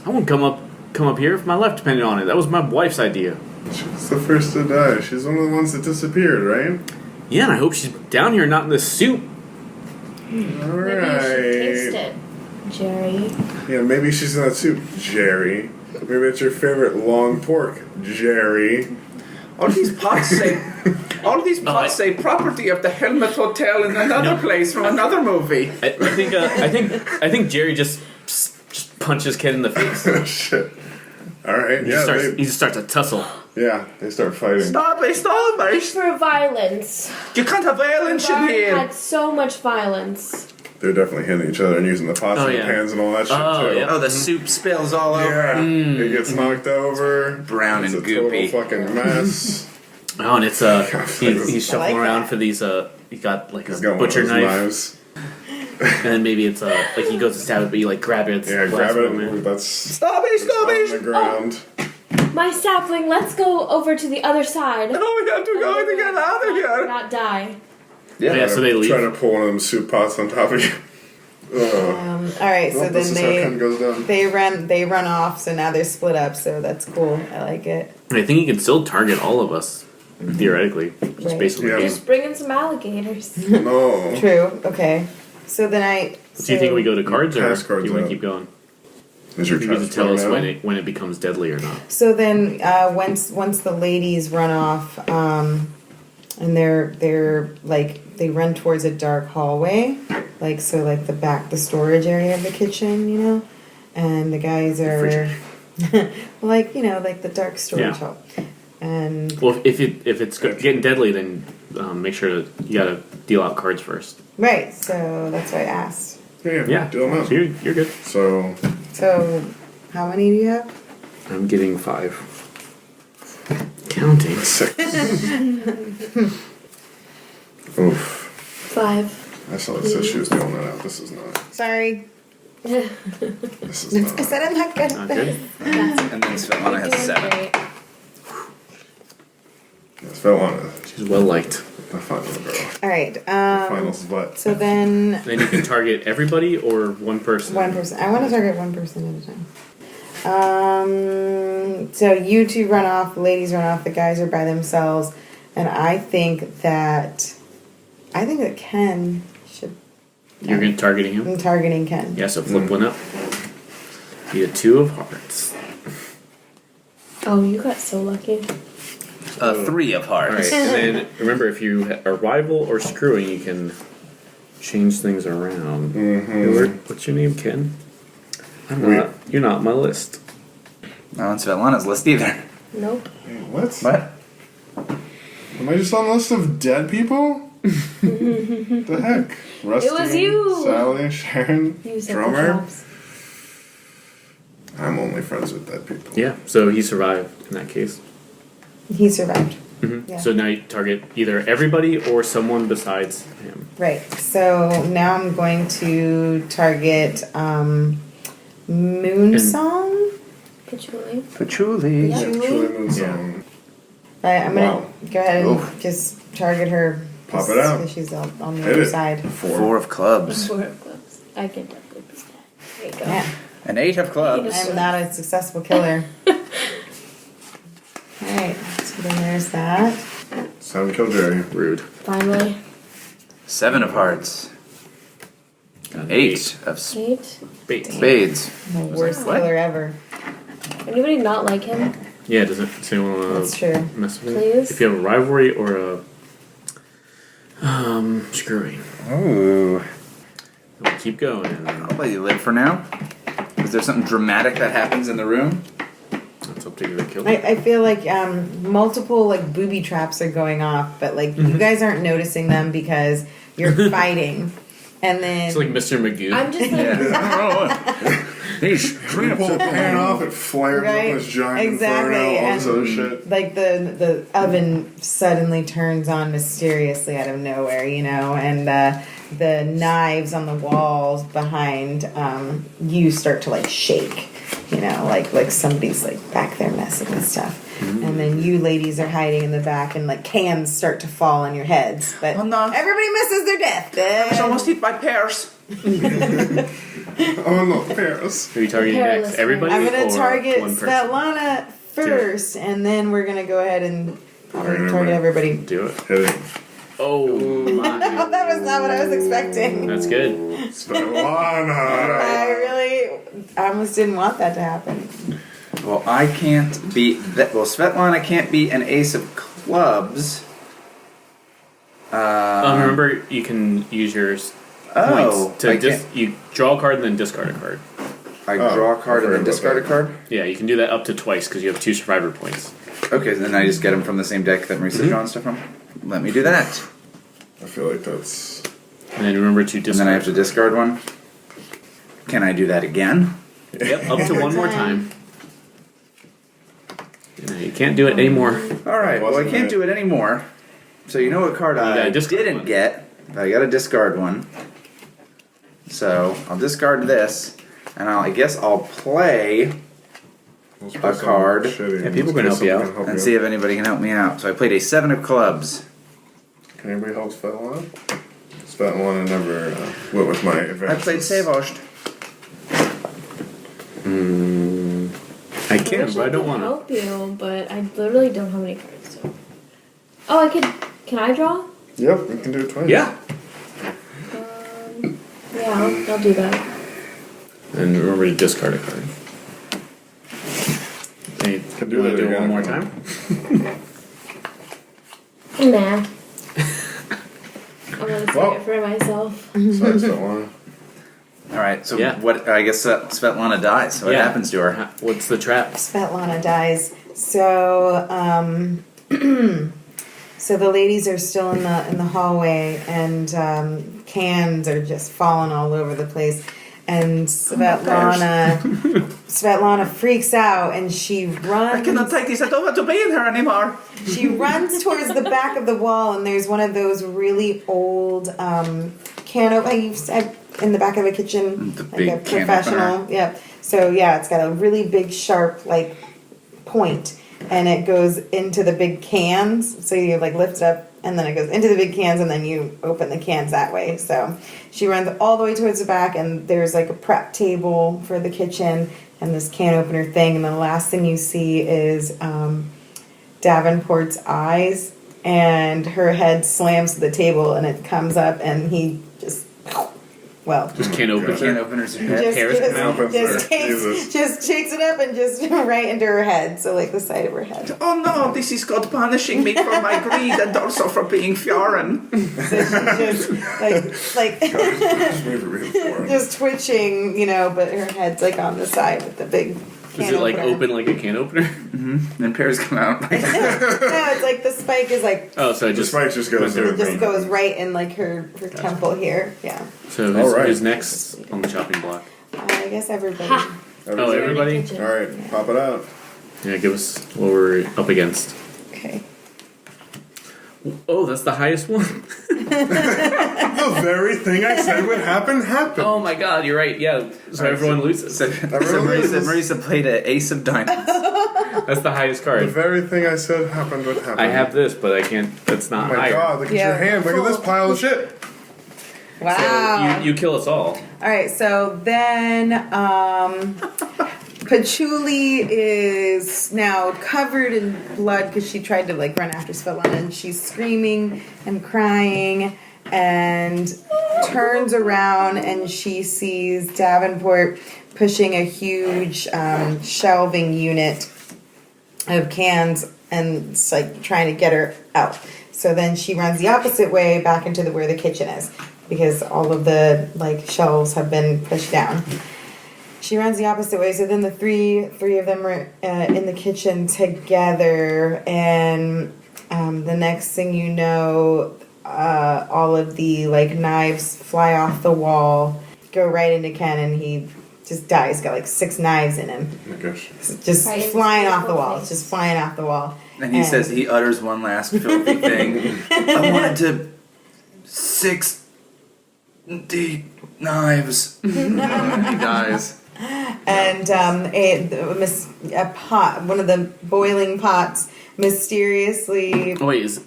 I won't come up here if my life depended on it. That was my wife's idea. She's the first to die. She's one of the ones that disappeared, right? Yeah, and I hope she's down here, not in this soup. Maybe you should taste it, Jerry. Yeah, maybe she's in that soup, Jerry. Maybe it's your favorite long pork, Jerry. All these pots say property of the Helmet Hotel in another place from another movie. I think Jerry just punches Ken in the face. Shit. All right. He just starts a tussle. Yeah, they start fighting. Stop it! For violence. You can't have violence in We've here. had so much violence. They're definitely hitting each other and using the pots and the pans and all that shit too. Yeah. Oh, the soup spills all over. Yeah, it gets knocked over. Brown and it's a goopy. total fucking mess. Oh, and it's he's shuffling around for these he got like a butcher knife, knives. and then maybe it's like he goes to stab it, but you like grab it. Yeah, grab it. And that's Stop it! on the ground. My sapling, let's go over to the other side. No, we have to go to get out of here. Not die. Yeah, so they leave. Trying to pull one of them soup pots on top of you. All right, so This then is how Ken goes down. they run off. So now they're split up. So that's cool. I like it. I think he can still target all of us theoretically, just Right. based on the Yeah. game. Just bring in some alligators. No. True. Okay. So then Do you think we go to cards, or Pass cards do you want out. to keep going? Is your You trap need to tell us now? when it becomes deadly or not. So then, once the ladies run off, and they're like they run towards a dark hallway, like the storage area of the kitchen, you know, and the guys are like the dark storage hall, and Well, if it's getting deadly, then make sure that you got to deal out cards first. right. So that's why I asked. Yeah, Deal them out. so you're good. So, how many do you have? I'm getting 5. Counting. 6. Oof. 5. I saw it says she was dealing that out. This is not. Sorry, This is I not. said I'm not good. Not at good. this. And then Svetlana has 7. Svetlana, She's well liked. the final girl. All right. Finals butt. So then. Then you can target everybody or one person. One person. I want to target one person at a time. So you two run off, the ladies run off, the guys are by themselves, and I think that Ken should. You're targeting him? I'm targeting Ken. Yeah, so flip one up. Be a 2 of hearts. Oh, you got so lucky. 3 of hearts. Alright, and then remember, if you are rival or screwing, you can change things around. What's your name, Ken? You're not on my list. Not on Svetlana's list either. Nope. What? What? Am I just on a list of dead people? The heck? Rusty, It was you. Sally, Sharon, You said the Drummer. traps. I'm only friends with dead people. Yeah, so he survived in that case. He survived. Yeah. So now you target either everybody or someone besides him. Right. So now I'm going to target Moonsong. Patchouli. Patchouli. Yeah. Truly Moonsong. Right, I'm gonna Wow. go ahead and Oof. just target her. Pop it out. Because she's on the Hit other it. side. 4 of clubs. 4 of clubs. I can definitely beat that. There you go. Yeah. An 8 of clubs. I'm not a successful killer. Alright, so then there's that. It's time to kill Jerry. Rude. Finally. 7 of hearts. Got an 8 of 8. Bait. spades. The worst What? killer ever. Anybody not like him? Yeah, does anyone want That's to true. mess with him? Please? If you have a rivalry or a screwing. Ooh. We'll keep going. I'll let you live for now. Is there something dramatic that happens in the room? That's up to you to kill. I feel like multiple like booby traps are going off, but like you guys aren't noticing them because you're fighting. And then It's like Mr. Magoo. I'm just like, These You pull the pan off, it flares Right? up this giant Exactly, inferno, all this and- other shit. like the oven suddenly turns on mysteriously out of nowhere, you know, and the knives on the walls behind you start to like shake, you know, like somebody's like back there messing with stuff. And then you ladies are hiding in the back, and like cans start to fall on your heads, but Oh, no. everybody misses their death. almost hit my pears. Oh no, Paris. Who are you targeting Perilous next? Everybody? I'm gonna or target one person? Svetlana first, and then we're gonna go ahead and target everybody. Do it. Hit it. Oh my. That was not what I was expecting. That's good. Svetlana. I almost didn't want that to happen. Well, I can't beat that. Well, Svetlana can't beat an ace of clubs. Remember, you can use your points to you draw a card and then discard a card. I draw a card and then about discard a that. card? Yeah, you can do that up to twice because you have 2 survivor points. Okay, then I just get them from the same deck that Marisa's drawing stuff from? Let me do that. I feel like that's. And then remember to discard. And then I have to discard one. Can I do that again? Yep, up to one more time. You can't do it anymore. Alright, well I can't do it anymore. So you know what card I gotta discard didn't one. get. I gotta discard one. So I'll discard this, and I guess I'll play a card Yeah, people can help you out. and see if anybody can help me out. So I played a 7 of clubs. Can anybody help Svetlana? Svetlana never went with my advances. I played Savoshed. I can, wish but I don't want to. help you, but I literally don't have any cards. So. Oh, I could. Can I draw? Yep, we can do it twice. Yeah. Yeah, I'll do that. And remember to discard a card. Hey, Can do you want to do it again one more if you time? Nah. I'm gonna save Well. it for myself. Sorry, Svetlana. Alright, so Yeah. what? I guess Svetlana dies. What Yeah. happens to her? What's the trap? Svetlana dies. So, so the ladies are still in the hallway, and cans are just falling all over the place. And Svetlana freaks out, and she runs. take this. I don't want to be in her anymore. She runs towards the back of the wall, and there's one of those really old can opener in the back of a kitchen, The like big a can professional. opener. Yeah. So yeah, it's got a really big, sharp point, and it goes into the big cans. So you lift it up, and then it goes into the big cans, and then you open the cans that way. So she runs all the way towards the back, and there's a prep table for the kitchen and this can opener thing, and the last thing you see is Davenport's eyes, and her head slams to the table, and it comes up, and he just Just can't open Can it. openers her head. Hairs come out. just Jesus. takes it up and just right into her head, so the side of her head. Oh no, this is God punishing me for my greed and also for being foreign. So she's just Just move it really forward. just twitching, but her head's on the side with the big can Is it opener. open like a can opener? And pears come out. No, it's the spike is Oh, so it The just spike just goes went it through. just goes right in her temple here. Yeah. So All right. who's next on the chopping block? I guess everybody. Ha! Oh, everybody? Kitchen. Alright, pop it out. Yeah, give us what we're up against. Okay. Oh, that's the highest one. The very thing I said would happen happened. Oh my god, you're right. Yeah, so everyone loses. So Marisa played an ace of diamonds. That's the highest The card. very thing I said happened would happen. I have this, but I can't. That's Oh not my higher. god, look at Yeah. your hand. Look at this pile of shit. Wow. So you kill us all. All right, so then Patchouli is now covered in blood because she tried to run after Svetlana, and she's screaming and crying and turns around, and she sees Davenport pushing a huge shelving unit of cans, and it's trying to get her out. So then she runs the opposite way back into where the kitchen is, because all of the shelves have been pushed down. She runs the opposite way, so then the three of them are in the kitchen together, and the next thing you know, all of the knives fly off the wall, go right into Ken, and he just dies. He's got 6 knives in him, Oh my gosh. just Right in flying his off the wall. face. It's just flying off the wall. And he says, he utters one last filthy thing. I wanted to 60 knives. And he dies. And a pot, one of the boiling pots, mysteriously. Oh wait, is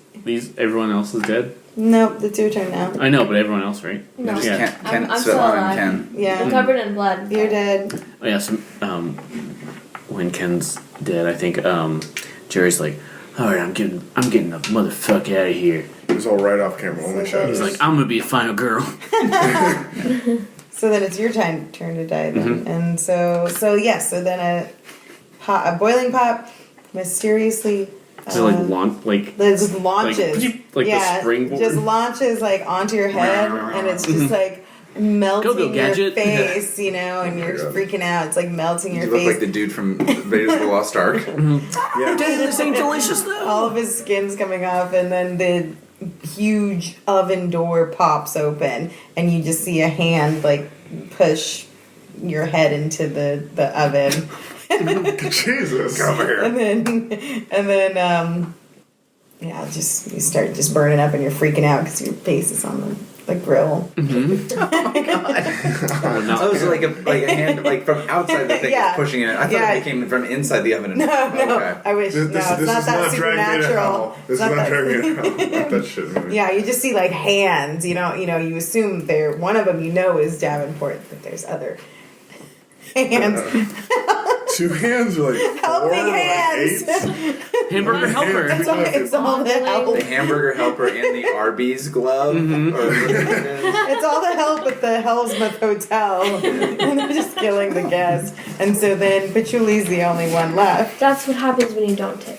everyone else is dead? Nope, it's your turn now. I know, but everyone else, right? No. Just Yeah. Ken, I'm still Svetlana alive. and Ken. Yeah, I'm covered in blood. you're dead. Oh, yeah. So, when Ken's dead, I think Jerry's like, "All right, I'm getting the motherfucker out of here." It was all right off camera, only shadows. He's like, "I'm gonna be a final girl." So then it's your turn to die then. And so then a boiling pot mysteriously Is it like it just launches. like the springboard? just launches like onto your head and it's just like melting Go, your gadget. face, you know, and you're freaking out. It's like melting your You look face. like the dude from Raiders of the Lost Ark. Yeah. This ain't delicious though. All of his skin's coming off, and then the huge oven door pops open, and you just see a hand like push your head into the oven. Jesus. Come here. And then you start just burning up and you're freaking out because your face is on the grill. Oh, so like a hand like from outside the thing Yeah. is pushing it. I thought it came from inside the oven. No, Okay. I wish. This no, it's is not that not Drag Me to supernatural. Hell. This is not Drag Me to Hell. Not that shit movie. Yeah, you just see like hands. You you assume they're one of them. Is Davenport, but there's other hands, Two hands are like helping four, like hands. eight. Hamburger helper. It's all the help. The hamburger helper and the Arby's glove. It's all the help at the Hellsmith Hotel, and they're just killing the guests. And so then Patchouli's the only one left. That's what happens when you don't tip.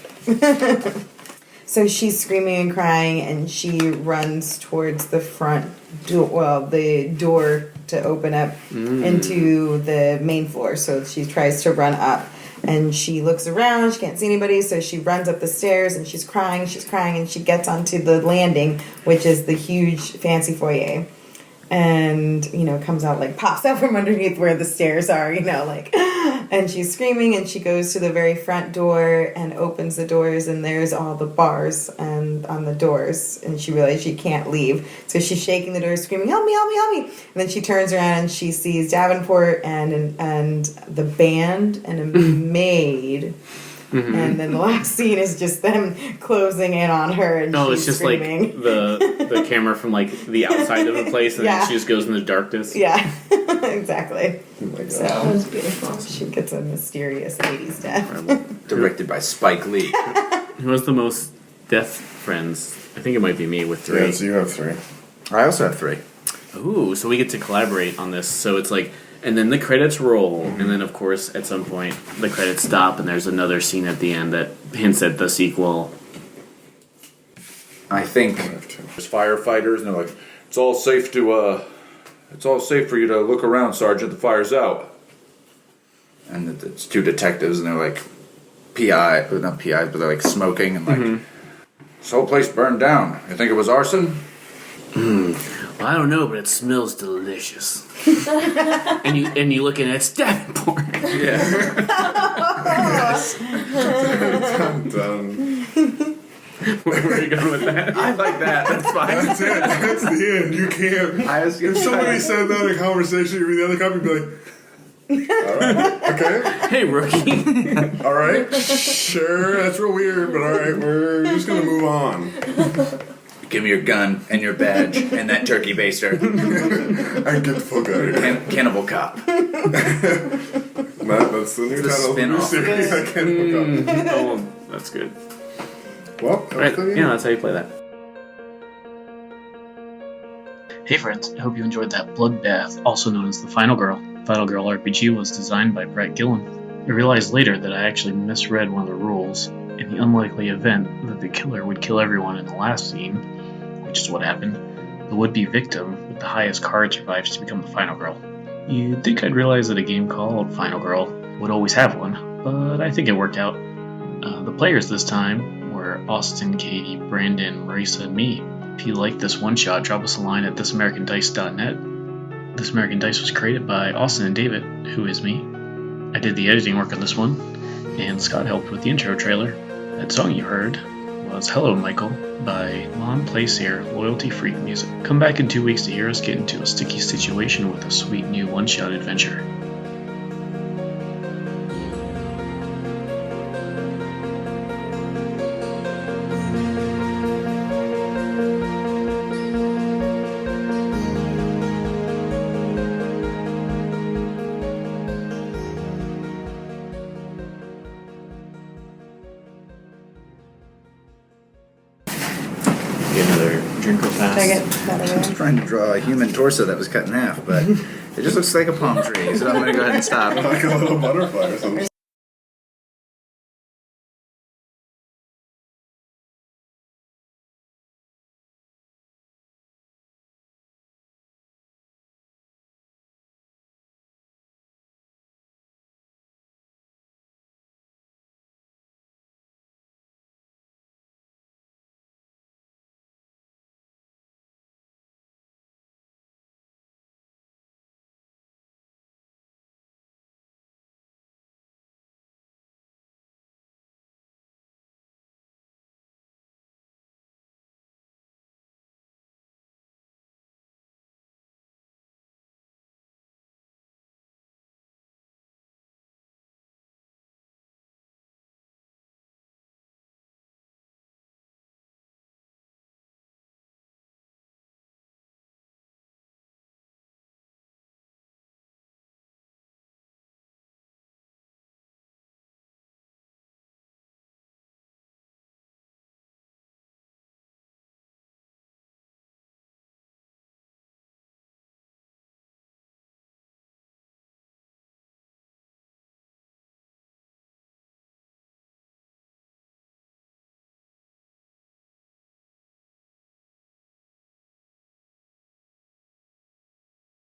So she's screaming and crying, and she runs towards the front door. Well, the door to open up into the main floor. So she tries to run up, and she looks around. She can't see anybody, so she runs up the stairs, and she's crying, and she gets onto the landing, which is the huge fancy foyer. And, comes out, like, pops out from underneath where the stairs are, and she's screaming, and she goes to the very front door and opens the doors, and there's all the bars and on the doors, and she realizes she can't leave. So she's shaking the doors, screaming, "Help me, help me, help me!" And then she turns around and she sees Davenport and the band and a maid. And then the last scene is just them closing in on her, and No, she's it's just screaming. like the camera from like the outside of a place, and Yeah. then she just goes in the darkness. Yeah, exactly. Oh my God. That So was beautiful. she gets a mysterious lady's death. Directed by Spike Lee. Who has the most death friends? I think it might be me with 3. Yeah, so you have 3. I also have 3. Ooh, so we get to collaborate on this. So it's like, and then the credits roll, and then of course at some point the credits stop, and there's another scene at the end that hints at the sequel. I think There's firefighters, and they're like, it's all safe for you to look around, Sergeant. The fire's out. and it's 2 detectives, and they're like not PIs, but they're like smoking and like this whole place burned down. You think it was arson? Well, I don't know, but it smells delicious. and you look and it's Davenport. Yeah. I'm done. Where are you going with that? I like that. That's fine. That's it. That's the end. You can't. I was gonna If somebody say- said that in a conversation, you read the other copy, be like, alright, okay, Hey, rookie. alright, sure, that's real weird, but alright, we're just gonna move on. Give me your gun and your badge and that turkey baster. And get the fuck out of here. Cannibal Cop. Matt, that's the new It's a title of the new spin-off. series. I can't look up. Oh, that's good. Well, that was Right, the end. yeah, that's how you play that. Hey friends, I hope you enjoyed that Bloodbath, also known as The Final Girl. Final Girl RPG was designed by Brett Gillen. I realized later that I actually misread one of the rules. In the unlikely event that the killer would kill everyone in the last scene, which is what happened, the would-be victim with the highest card survives to become the Final Girl. You'd think I'd realize that a game called Final Girl would always have one, but I think it worked out. The players this time were Austin, Katie, Brandon, Marisa, and me. If you like this one-shot, drop us a line at thisamericandice.net. This American Dice was created by Austin and David, who is me. I did the editing work on this one, and Scott helped with the intro trailer. That song you heard was Hello Michael by Lon Plaisir, Loyalty Freak Music. Come back in 2 weeks to hear us get into a sticky situation with a sweet new one-shot adventure. drink real Should I get fast. that I was away? trying to draw a human torso that was cut in half, but it just looks like a palm tree, so I'm going to go ahead and stop. Like a little butterfly or something.